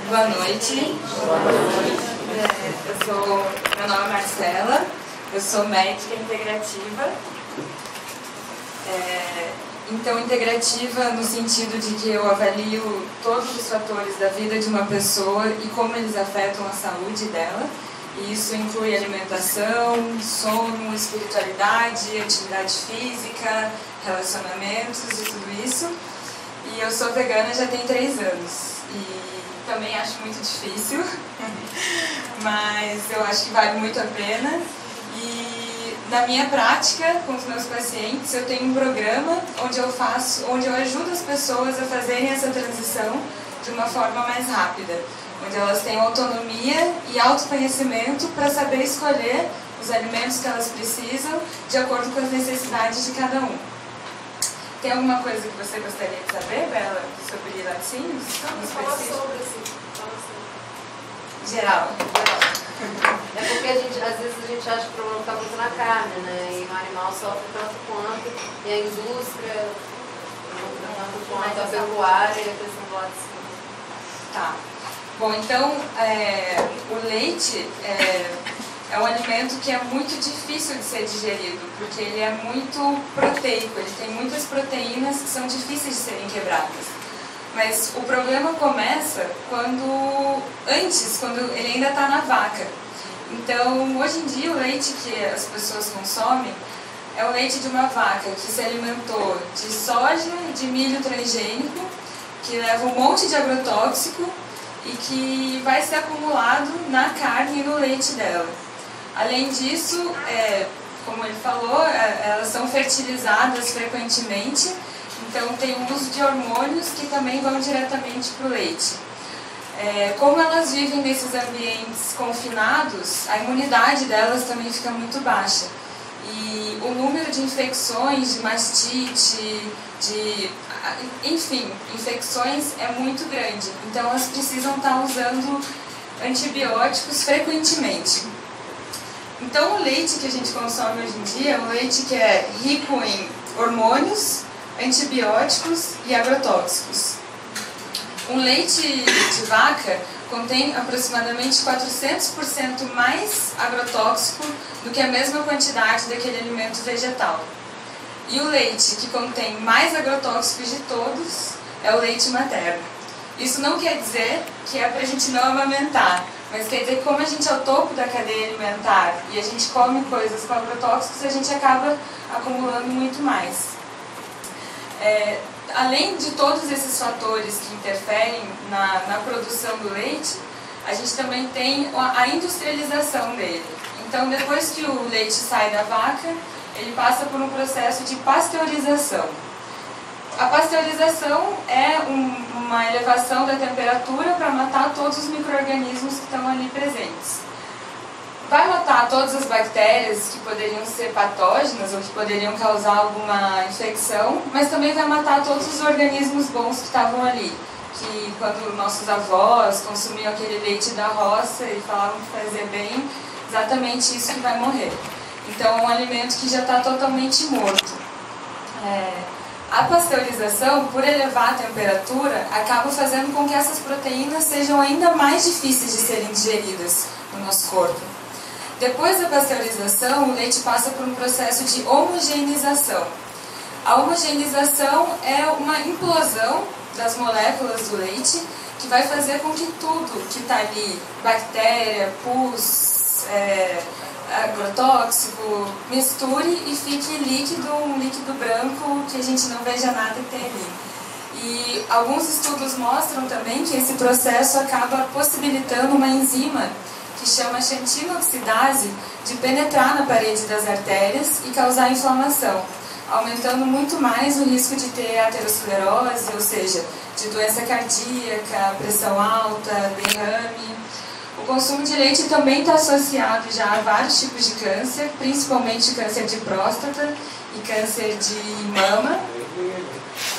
Boa noite. Meu nome é Marcela, eu sou médica integrativa. Então, integrativa no sentido de que eu avalio todos os fatores da vida de uma pessoa e como eles afetam a saúde dela. E isso inclui alimentação, sono, espiritualidade, atividade física, relacionamentos e tudo isso. E eu sou vegana já tem 3 anos. E também acho muito difícil, mas eu acho que vale muito a pena. E na minha prática com os meus pacientes, eu tenho um programa onde eu ajudo as pessoas a fazerem essa transição de uma forma mais rápida, onde elas têm autonomia e autoconhecimento para saber escolher os alimentos que elas precisam de acordo com as necessidades de cada um. Tem alguma coisa que você gostaria de saber, Bela, sobre laticínios? Fala sobre, assim. Geral. É porque às vezes a gente acha que o problema está muito na carne, né? E o animal sofre tanto quanto, e a indústria, tanto quanto a pecuária e a questão do laticínio. Tá. Bom, então, o leite é um alimento que é muito difícil de ser digerido, porque ele é muito proteico, ele tem muitas proteínas que são difíceis de serem quebradas. Mas o problema começa quando ele ainda está na vaca. Então, hoje em dia, o leite que as pessoas consomem é o leite de uma vaca que se alimentou de soja e de milho transgênico, que leva um monte de agrotóxico e que vai ser acumulado na carne e no leite dela. Além disso, como ele falou, elas são fertilizadas frequentemente, então tem o uso de hormônios que também vão diretamente para o leite. Como elas vivem nesses ambientes confinados, a imunidade delas também fica muito baixa. E o número de infecções, de mastite, enfim, infecções é muito grande. Então elas precisam estar usando antibióticos frequentemente. Então o leite que a gente consome hoje em dia é um leite que é rico em hormônios, antibióticos e agrotóxicos. Um leite de vaca contém aproximadamente 400% mais agrotóxico do que a mesma quantidade daquele alimento vegetal. E o leite que contém mais agrotóxicos de todos é o leite materno. Isso não quer dizer que é para a gente não amamentar, mas quer dizer que como a gente é o topo da cadeia alimentar e a gente come coisas com agrotóxicos, a gente acaba acumulando muito mais. Além de todos esses fatores que interferem na produção do leite, a gente também tem a industrialização dele. Então, depois que o leite sai da vaca, ele passa por um processo de pasteurização. A pasteurização é uma elevação da temperatura para matar todos os micro-organismos que estão ali presentes. Vai matar todas as bactérias que poderiam ser patógenas ou que poderiam causar alguma infecção, mas também vai matar todos os organismos bons que estavam ali. Que quando nossos avós consumiam aquele leite da roça e falavam que fazia bem, exatamente isso que vai morrer. Então é um alimento que já está totalmente morto. A pasteurização, por elevar a temperatura, acaba fazendo com que essas proteínas sejam ainda mais difíceis de serem digeridas no nosso corpo. Depois da pasteurização, o leite passa por um processo de homogeneização. A homogeneização é uma implosão das moléculas do leite que vai fazer com que tudo que está ali, bactéria, pus, agrotóxico, misture e fique líquido, um líquido branco que a gente não veja nada que tem ali. E alguns estudos mostram também que esse processo acaba possibilitando uma enzima que chama xantinoxidase de penetrar na parede das artérias e causar inflamação, aumentando muito mais o risco de ter aterosclerose, ou seja, de doença cardíaca, pressão alta, derrame. O consumo de leite também está associado já a vários tipos de câncer, principalmente câncer de próstata e câncer de mama,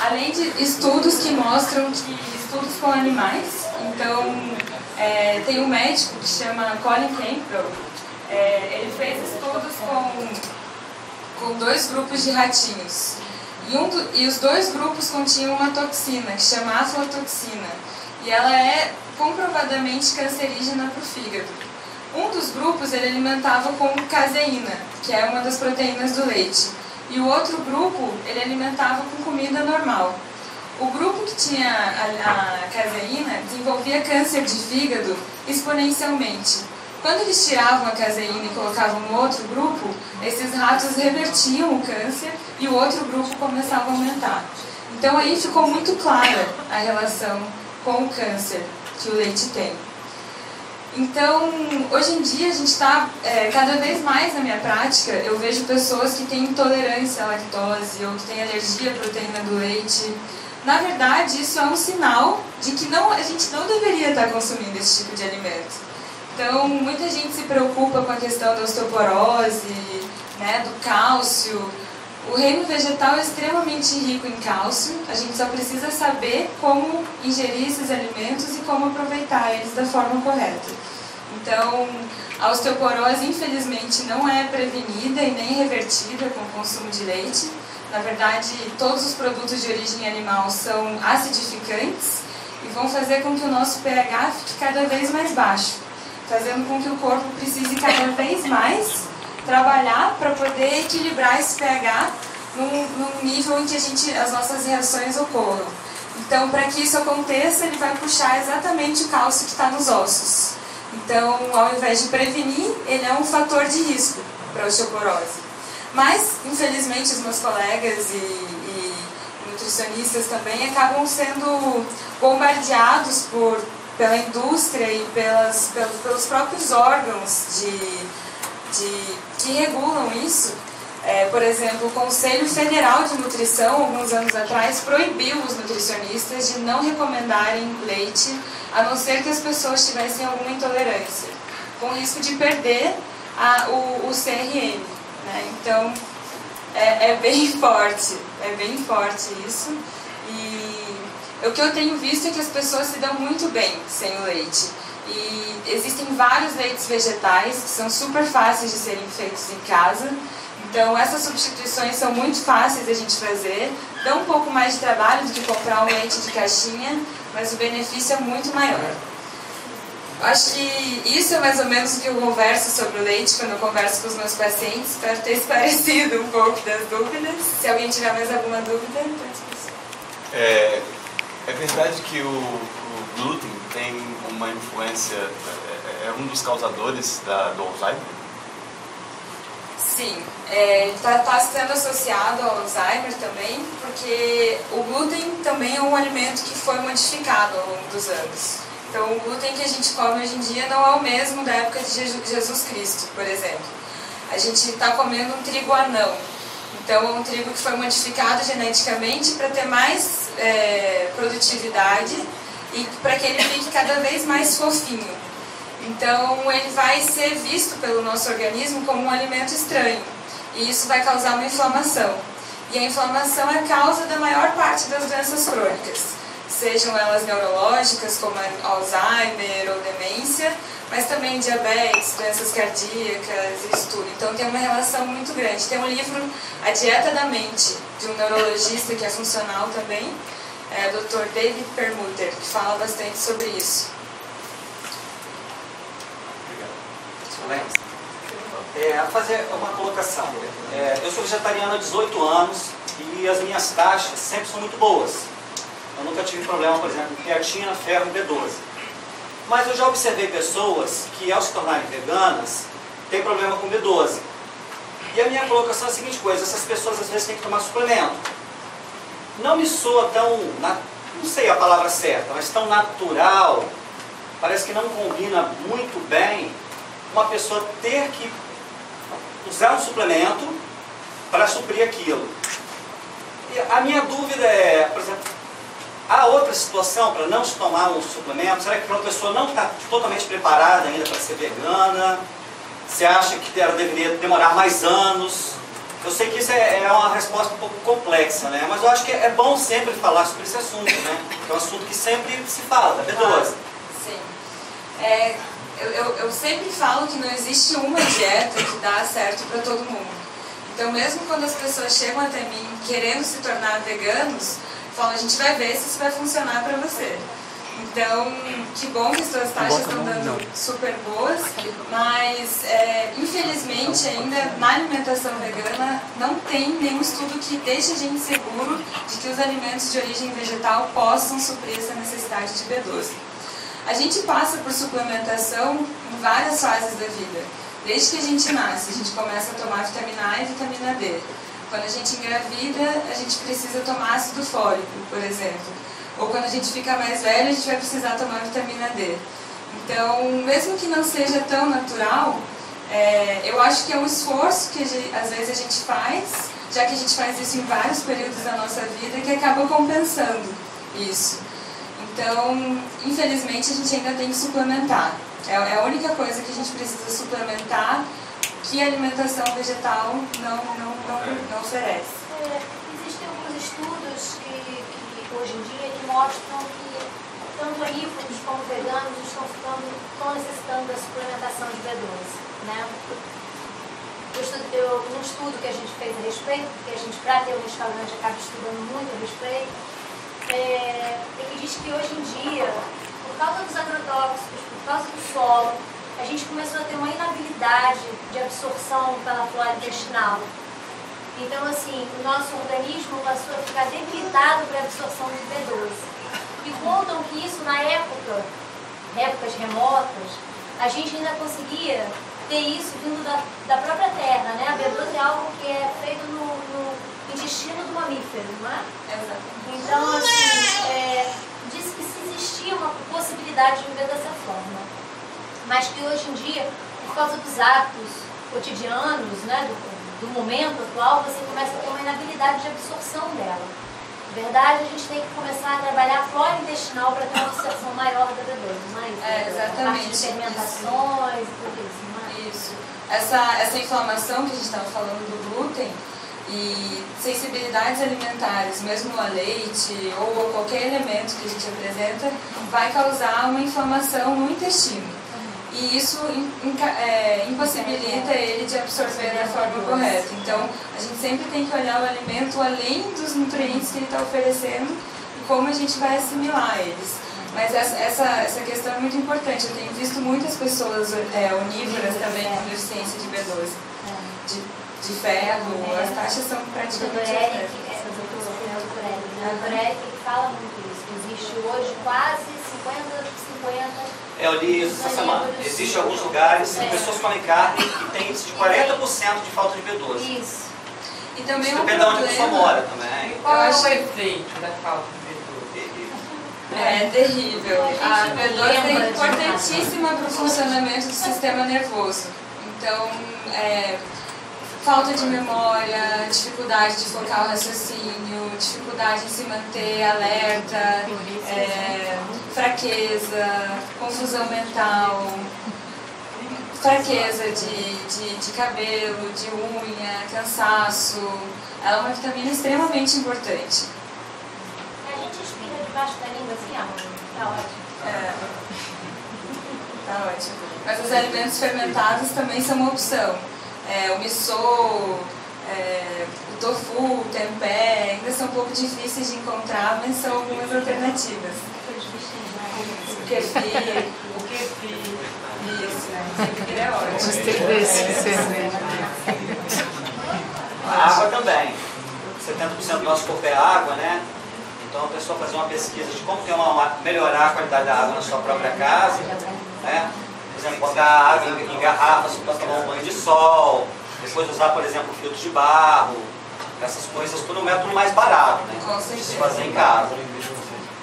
além de estudos que mostram que estudos com animais. Então, tem um médico que chama Colin Campbell, ele fez estudos com 2 grupos de ratinhos. E os dois grupos continham uma toxina, que chama aflatoxina, e ela é comprovadamente cancerígena para o fígado. Um dos grupos ele alimentava com caseína, que é uma das proteínas do leite, e o outro grupo ele alimentava com comida normal. O grupo que tinha a caseína desenvolvia câncer de fígado exponencialmente. Quando eles tiravam a caseína e colocavam no outro grupo, esses ratos revertiam o câncer e o outro grupo começava a aumentar. Então aí ficou muito clara a relação com o câncer que o leite tem. Então, hoje em dia, a gente está, cada vez mais na minha prática, eu vejo pessoas que têm intolerância à lactose ou que têm alergia à proteína do leite. Na verdade, isso é um sinal de que a gente não deveria estar consumindo esse tipo de alimento. Então, muita gente se preocupa com a questão da osteoporose, né, do cálcio. O reino vegetal é extremamente rico em cálcio, a gente só precisa saber como ingerir esses alimentos e como aproveitar eles da forma correta. Então, a osteoporose, infelizmente, não é prevenida e nem revertida com o consumo de leite. Na verdade, todos os produtos de origem animal são acidificantes e vão fazer com que o nosso pH fique cada vez mais baixo, fazendo com que o corpo precise cada vez mais trabalhar para poder equilibrar esse pH num nível em que as nossas reações ocorram. Então, para que isso aconteça, ele vai puxar exatamente o cálcio que está nos ossos. Então, ao invés de prevenir, ele é um fator de risco para a osteoporose. Mas, infelizmente, os meus colegas e nutricionistas também acabam sendo bombardeados pela indústria e pelos próprios órgãos que regulam isso. Por exemplo, o Conselho Federal de Nutrição, alguns anos atrás, proibiu os nutricionistas de não recomendarem leite, a não ser que as pessoas tivessem alguma intolerância, com risco de perder o CRM. Né? Então, é bem forte isso. E o que eu tenho visto é que as pessoas se dão muito bem sem o leite. E existem vários leites vegetais que são super fáceis de serem feitos em casa. Então, essas substituições são muito fáceis de a gente fazer, dão um pouco mais de trabalho do que comprar um leite de caixinha, mas o benefício é muito maior. Acho que isso é mais ou menos o que eu converso sobre o leite quando eu converso com os meus pacientes. Espero ter esclarecido um pouco das dúvidas. Se alguém tiver mais alguma dúvida, é verdade que o glúten tem uma influência, é um dos causadores do Alzheimer? Sim, está sendo associado ao Alzheimer também, porque o glúten também é um alimento que foi modificado ao longo dos anos. Então, o glúten que a gente come hoje em dia não é o mesmo da época de Jesus Cristo, por exemplo. A gente está comendo um trigo anão. Então, é um trigo que foi modificado geneticamente para ter mais produtividade e para que ele fique cada vez mais fofinho. Então, ele vai ser visto pelo nosso organismo como um alimento estranho. E isso vai causar uma inflamação. E a inflamação é a causa da maior parte das doenças crônicas. Sejam elas neurológicas, como Alzheimer ou demência, mas também diabetes, doenças cardíacas, isso tudo. Então tem uma relação muito grande. Tem um livro, A Dieta da Mente, de um neurologista que é funcional também, Dr. David Perlmutter, que fala bastante sobre isso. A fazer uma colocação. Eu sou vegetariano há 18 anos e as minhas taxas sempre são muito boas. Eu nunca tive problema, por exemplo, em creatina, ferro e B12. Mas eu já observei pessoas que, ao se tornarem veganas, têm problema com B12. E a minha colocação é a seguinte coisa: essas pessoas às vezes têm que tomar suplemento. Não me soa tão, não sei a palavra certa, mas tão natural. Parece que não combina muito bem uma pessoa ter que usar um suplemento para suprir aquilo. E a minha dúvida é, por exemplo, há outra situação para não se tomar um suplemento? Será que uma pessoa não está totalmente preparada ainda para ser vegana? Você acha que ela deveria demorar mais anos? Eu sei que isso é uma resposta um pouco complexa, né? Mas eu acho que é bom sempre falar sobre esse assunto, né? Que é um assunto que sempre se fala, da B12. Sim. Eu sempre falo que não existe uma dieta que dá certo para todo mundo. Então, mesmo quando as pessoas chegam até mim querendo se tornar veganos, falam, a gente vai ver se isso vai funcionar para você. Então, que bom que as suas taxas estão dando super boas, mas infelizmente ainda na alimentação vegana não tem nenhum estudo que deixe a gente seguro de que os alimentos de origem vegetal possam suprir essa necessidade de B12. A gente passa por suplementação em várias fases da vida. Desde que a gente nasce, a gente começa a tomar vitamina A e vitamina D. Quando a gente engravida, a gente precisa tomar ácido fólico, por exemplo. Ou quando a gente fica mais velho, a gente vai precisar tomar vitamina D. Então, mesmo que não seja tão natural, eu acho que é um esforço que às vezes a gente faz, já que a gente faz isso em vários períodos da nossa vida, que acaba compensando isso. Então, infelizmente, a gente ainda tem que suplementar. É a única coisa que a gente precisa suplementar que a alimentação vegetal não oferece. Existem alguns estudos que hoje em dia que mostram que tanto onívoros como veganos estão necessitando da suplementação de B12, né? Um estudo que a gente fez a respeito, porque a gente, para ter um restaurante, acaba estudando muito a respeito, ele diz que hoje em dia, por causa dos agrotóxicos, por causa do solo, a gente começou a ter uma inabilidade de absorção pela flora intestinal. Então, assim, o nosso organismo passou a ficar debilitado para a absorção de B12. E contam que isso, na épocas remotas, a gente ainda conseguia ter isso vindo da própria terra, né? A B12 é algo que é feito no intestino do mamífero, não é? Exatamente. Então, assim, disse que se existia uma possibilidade de viver dessa forma. Mas que hoje em dia, por causa dos hábitos cotidianos, né, do momento atual, você começa a ter uma inabilidade de absorção dela. Na verdade, a gente tem que começar a trabalhar a flora intestinal para ter uma absorção maior da B12, não é isso? Exatamente. A parte de fermentações e tudo isso, não é? Isso. Essa inflamação que a gente estava falando do glúten e sensibilidades alimentares, mesmo a leite ou qualquer elemento que a gente apresenta, vai causar uma inflamação no intestino. E isso impossibilita ele de absorver da forma correta. Então, a gente sempre tem que olhar o alimento além dos nutrientes que ele está oferecendo e como a gente vai assimilar eles. Mas essa questão é muito importante. Eu tenho visto muitas pessoas onívoras também com deficiência de B12, de ferro. As taxas são praticamente zero. O Dr. Eric fala muito isso. Existe hoje quase 50%. Eu li isso essa semana. Existem alguns lugares que pessoas comem carne e tem índice de 40% de falta de B12. Isso. E também isso depende de onde a pessoa mora também. Qual é o efeito da falta de B12? É terrível. A B12 é importantíssima para o funcionamento do sistema nervoso. Então, falta de memória, dificuldade de focar o raciocínio, dificuldade em se manter alerta, fraqueza, confusão mental, fraqueza de cabelo, de unha, cansaço. Ela é uma vitamina extremamente importante. A gente espirra debaixo da língua assim, ó. Tá ótimo. Tá ótimo. Mas os alimentos fermentados também são uma opção. O miso, o tofu, o tempé, ainda são um pouco difíceis de encontrar, mas são algumas alternativas. O kefir. Isso, o kefir é ótimo. Gostei desse. A água também. 70% do nosso corpo é água, né? Então a pessoa fazer uma pesquisa de como melhorar a qualidade da água na sua própria casa, né? Por exemplo, botar água em garrafas para tomar um banho de sol, depois usar, por exemplo, filtro de barro, essas coisas, tudo é um método mais barato, né? De se fazer em casa.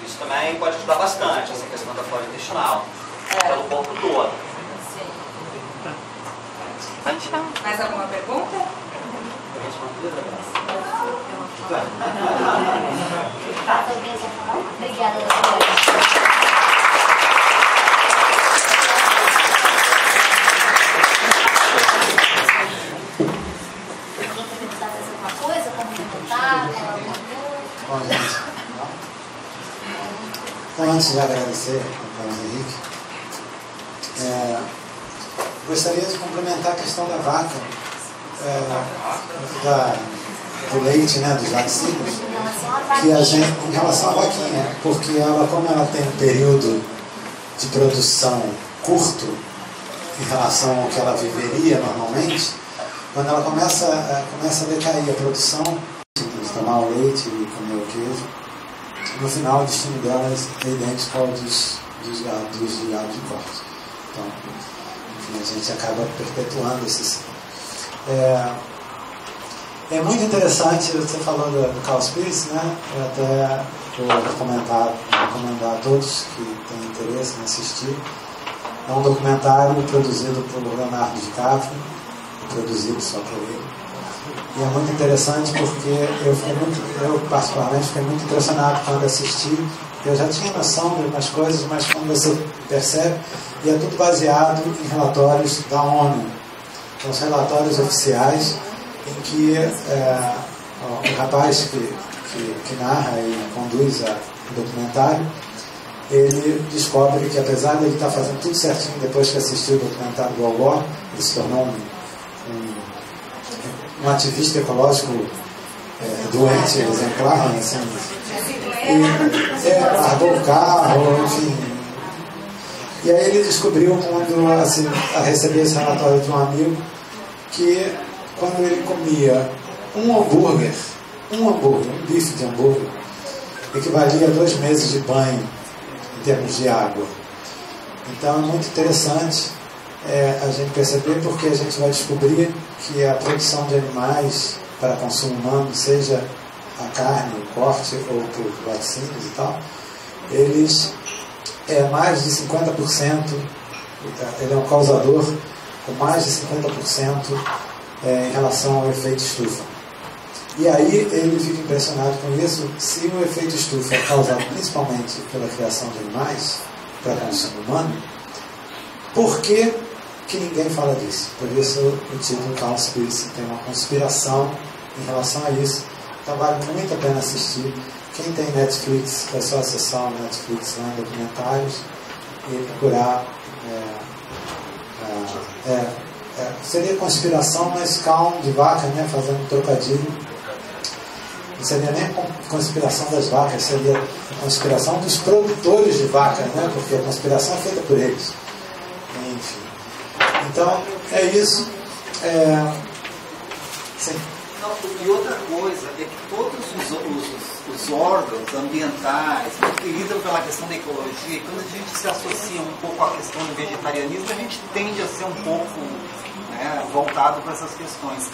Isso também pode ajudar bastante, essa questão da flora intestinal, pelo corpo todo. Mais alguma pergunta? Obrigada, doutora. Bom, gente, então, antes de agradecer ao Carlos Henrique, gostaria de complementar a questão da vaca. do leite, né, dos laticínios, que a gente, em relação à vaquinha, porque ela, como ela tem um período de produção curto em relação ao que ela viveria normalmente, quando ela começa a decair a produção, de tomar o leite e comer o queijo, no final o destino delas é idêntico ao dos gados de corte. Então, enfim, a gente acaba perpetuando esse ciclo. É muito interessante, você falou do Carl Spitz, né? Eu até vou recomendar a todos que têm interesse em assistir. É um documentário produzido por Leonardo DiCaprio, produzido só por ele. E é muito interessante porque eu particularmente fiquei muito impressionado quando assisti. Eu já tinha noção de algumas coisas, mas quando você percebe, e é tudo baseado em relatórios da ONU. Então, os relatórios oficiais em que o rapaz que narra e conduz o documentário, ele descobre que, apesar de ele estar fazendo tudo certinho depois que assistiu o documentário do Al Gore, ele se tornou um ativista ecológico doente, exemplar, assim, e largou o carro, enfim. E aí ele descobriu, quando assim, a receber esse relatório de um amigo, que quando ele comia um bife de hambúrguer, equivalia a 2 meses de banho em termos de água. Então é muito interessante a gente perceber, porque a gente vai descobrir que a produção de animais para consumo humano, seja a carne, o corte ou por laticínios e tal, eles mais de 50%, ele é um causador com mais de 50% em relação ao efeito estufa. E aí ele fica impressionado com isso. Se o efeito estufa é causado principalmente pela criação de animais para consumo humano, por que ninguém fala disso? Por isso o título Carl Spitz tem uma conspiração em relação a isso. Então vale muito a pena assistir. Quem tem Netflix, é só acessar o Netflix lá em documentários e procurar. Seria conspiração, mas calm de vaca, né, fazendo um trocadilho. Não seria nem conspiração das vacas, seria a conspiração dos produtores de vaca, né, porque a conspiração é feita por eles. Enfim. Então, é isso. Sim. Não, e outra coisa é que todos os órgãos ambientais que lidam pela questão da ecologia, quando a gente se associa um pouco à questão do vegetarianismo, a gente tende a ser um pouco, né, voltado para essas questões.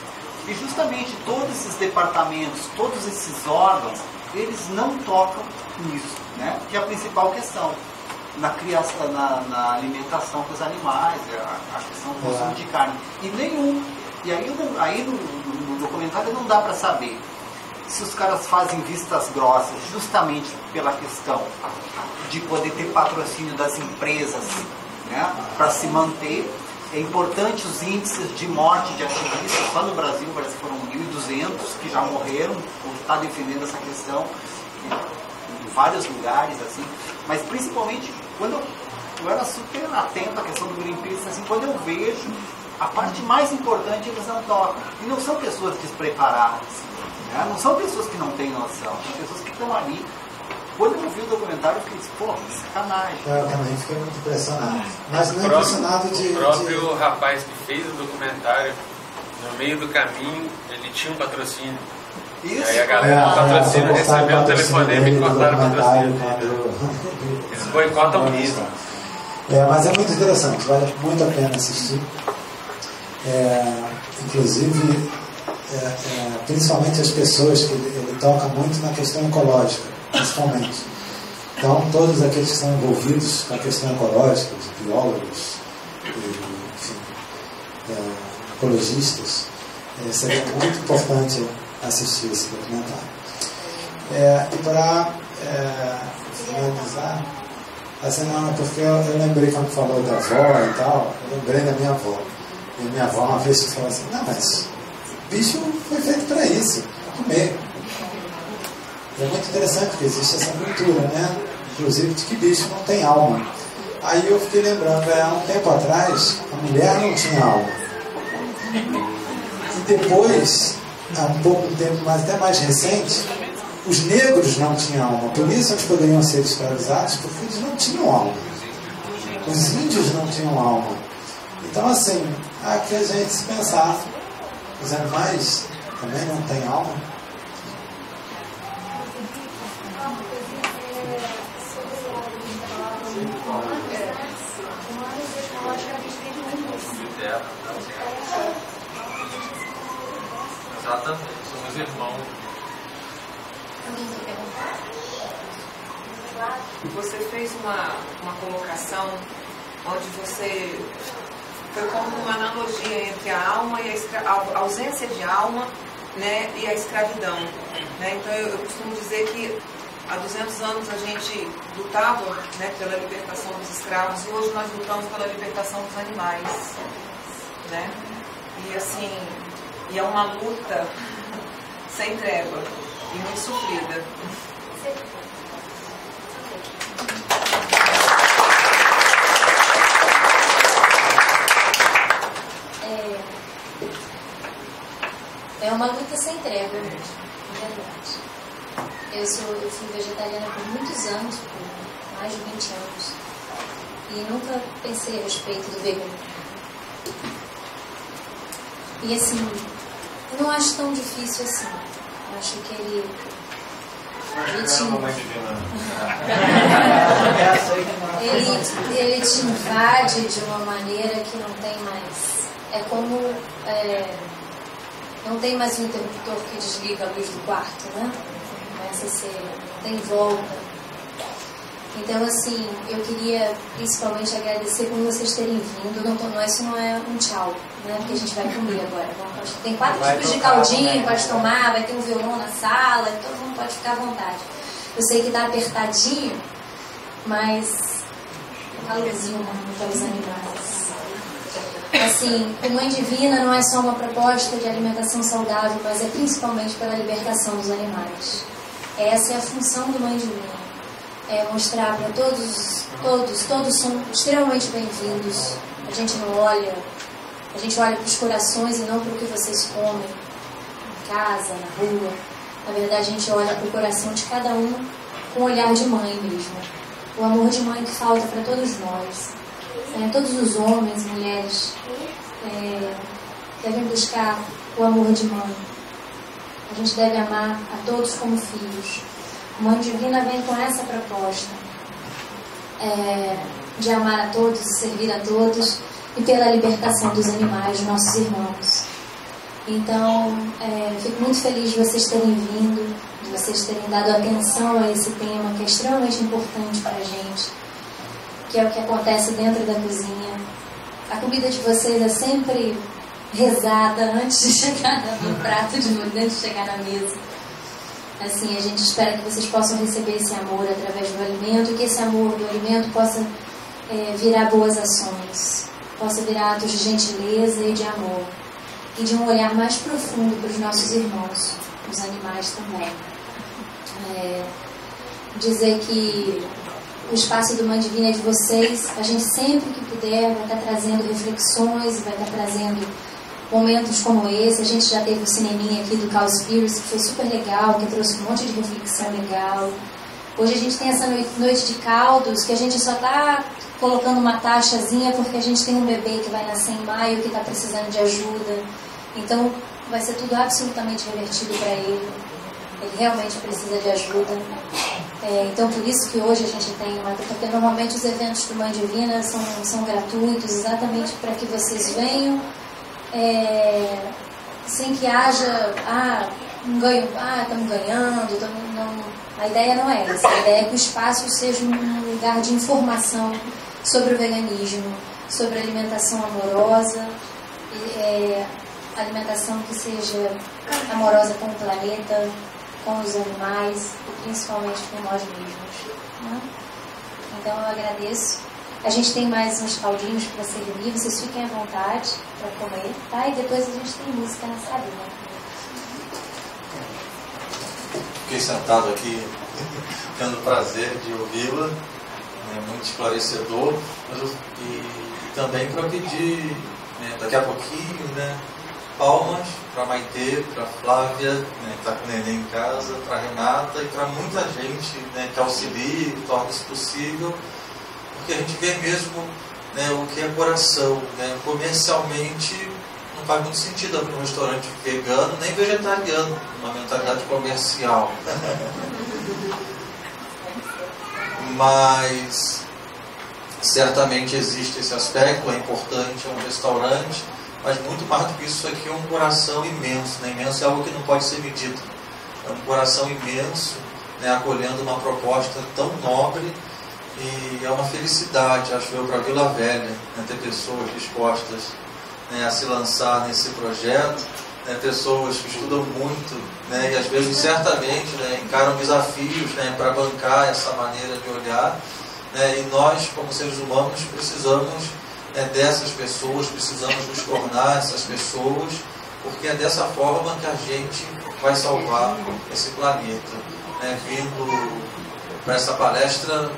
E justamente todos esses departamentos, todos esses órgãos, eles não tocam nisso, né? Que é a principal questão na criação, na alimentação dos animais, a questão do consumo de carne. E aí no documentário não dá para saber se os caras fazem vistas grossas justamente pela questão de poder ter patrocínio das empresas, né, para se manter. É importante os índices de morte de ativistas. Só no Brasil parece que foram 1.200 que já morreram por estar defendendo essa questão em vários lugares, assim. Mas principalmente quando eu era super atento à questão do Greenpeace, assim, quando eu vejo a parte mais importante, eles não tocam. E não são pessoas despreparadas, né? Não são pessoas que não têm noção, são pessoas que estão ali. Quando eu vi o documentário, eu fiquei, pô, que sacanagem. Eu também fiquei muito impressionado. Mas não impressionado O próprio rapaz que fez o documentário, no meio do caminho, ele tinha um patrocínio. Isso. E aí a galera do patrocínio recebeu o telefonema e cortaram o patrocínio. Eles boicotam mesmo. Mas é muito interessante, vale muito a pena assistir. Inclusive, principalmente as pessoas que ele toca muito na questão ecológica, principalmente. Então, todos aqueles que estão envolvidos com a questão ecológica, os biólogos, enfim, ecologistas, seria muito importante assistir esse documentário. E para finalizar, a semana, porque eu lembrei quando falou da avó e tal, eu lembrei da minha avó. E minha avó uma vez falou assim, não, mas bicho foi feito para isso, para comer. E é muito interessante porque existe essa cultura, né? Inclusive de que bicho não tem alma. Aí eu fiquei lembrando, há um tempo atrás, a mulher não tinha alma. depois, há um tempo até mais recente, os negros não tinham alma. Por isso eles poderiam ser escravizados, porque eles não tinham alma. Os índios não tinham alma. Então, assim, aqui a gente se pensar, os animais também não têm alma. Exatamente, somos irmãos. Você fez uma colocação onde você foi como uma analogia entre a alma e a ausência de alma, né, e a escravidão, né? Então eu costumo dizer que há 200 anos a gente lutava, né, pela libertação dos escravos e hoje nós lutamos pela libertação dos animais, né? E assim, é uma luta sem trégua e muito sofrida. É uma luta sem trégua mesmo, na verdade. Eu fui vegetariana por muitos anos, por mais de 20 anos, e nunca pensei a respeito do veganismo. E assim, eu não acho tão difícil assim. Eu acho que ele te invade de uma maneira que não tem mais. É como não tem mais um interruptor que desliga a luz do quarto, né? Começa a ser, não tem volta. Então, assim, eu queria principalmente agradecer por vocês terem vindo. Isso não é um tchau, né? Porque a gente vai comer agora. Tem 4 tipos de caldinho, pode tomar, vai ter um violão na sala, todo mundo pode ficar à vontade. Eu sei que tá apertadinho, mas calorzinho para os animais. Assim, o Mãe Divina não é só uma proposta de alimentação saudável, mas é principalmente pela libertação dos animais. Essa é a função do Mãe Divina. É mostrar para todos são extremamente bem-vindos. A gente olha para os corações e não para o que vocês comem em casa, na rua. Na verdade, a gente olha para o coração de cada um com um olhar de mãe mesmo. O amor de mãe que falta para todos nós. Todos os homens, mulheres, devem buscar o amor de mãe. A gente deve amar a todos como filhos. A Mãe Divina vem com essa proposta de amar a todos, servir a todos e pela libertação dos animais, nossos irmãos. Então, fico muito feliz de vocês terem vindo, de vocês terem dado atenção a esse tema que é extremamente importante para a gente, que é o que acontece dentro da cozinha. A comida de vocês é sempre rezada antes de chegar no prato, antes de chegar na mesa. Assim, a gente espera que vocês possam receber esse amor através do alimento, e que esse amor do alimento possa virar boas ações, possa virar atos de gentileza e de amor, e de um olhar mais profundo para os nossos irmãos, os animais também. Dizer que o espaço do Mãe Divina é de vocês. A gente sempre que puder vai estar trazendo reflexões, vai estar trazendo momentos como esse. A gente já teve um cineminha aqui do Cowspiracy, que foi super legal, que trouxe um monte de reflexão legal. Hoje a gente tem essa noite de caldos, que a gente só está colocando uma taxazinha porque a gente tem um bebê que vai nascer em maio, que está precisando de ajuda. Então vai ser tudo absolutamente revertido para ele. Ele realmente precisa de ajuda. Então por isso que hoje a gente tem porque normalmente os eventos do Mãe Divina são gratuitos, exatamente para que vocês venham sem que haja um ganho, estamos ganhando, não, a ideia não é essa. A ideia é que o espaço seja um lugar de informação sobre o veganismo, sobre alimentação amorosa, alimentação que seja amorosa com o planeta, com os animais e principalmente com nós mesmos, né? Então eu agradeço. A gente tem mais uns caldinhos para servir, vocês fiquem à vontade para comer, tá? E depois a gente tem música na salinha. Fiquei sentado aqui tendo o prazer de ouvi-la, muito esclarecedor, e também para pedir, daqui a pouquinho, palmas para Maitê, para Flávia, né, que está com o neném em casa, para Renata e para muita gente, né, que auxilia e torna isso possível, porque a gente vê mesmo, né, o que é coração. Né, comercialmente não faz muito sentido abrir um restaurante vegano nem vegetariano, uma mentalidade comercial. Mas certamente existe esse aspecto, é importante, é um restaurante, mas muito mais do que isso aqui é um coração imenso, né? Imenso é algo que não pode ser medido, é um coração imenso, né? Acolhendo uma proposta tão nobre, e é uma felicidade, acho eu, para Vila Velha, né? Ter pessoas dispostas, né, a se lançar nesse projeto, né? Pessoas que estudam muito, né? E às vezes certamente, né, encaram desafios, né, para bancar essa maneira de olhar. E nós, como seres humanos, precisamos, dessas pessoas, precisamos nos tornar essas pessoas, porque é dessa forma que a gente vai salvar esse planeta. Vindo para essa palestra,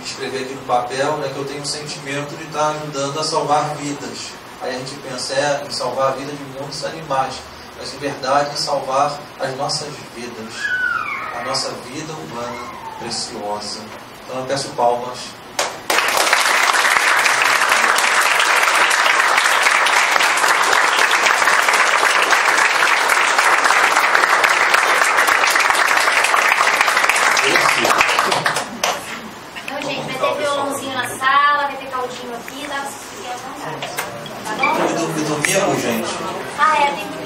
escrever aqui no papel, que eu tenho um sentimento de estar ajudando a salvar vidas. Aí a gente pensa em salvar a vida de muitos animais, mas em verdade em salvar as nossas vidas, a nossa vida humana preciosa. Então eu peço palmas. Então, gente, vai ter violãozinho na sala, vai ter caldinho aqui, dá pra vocês ficarem à vontade. Tá bom? E domingo, gente? Ah, tem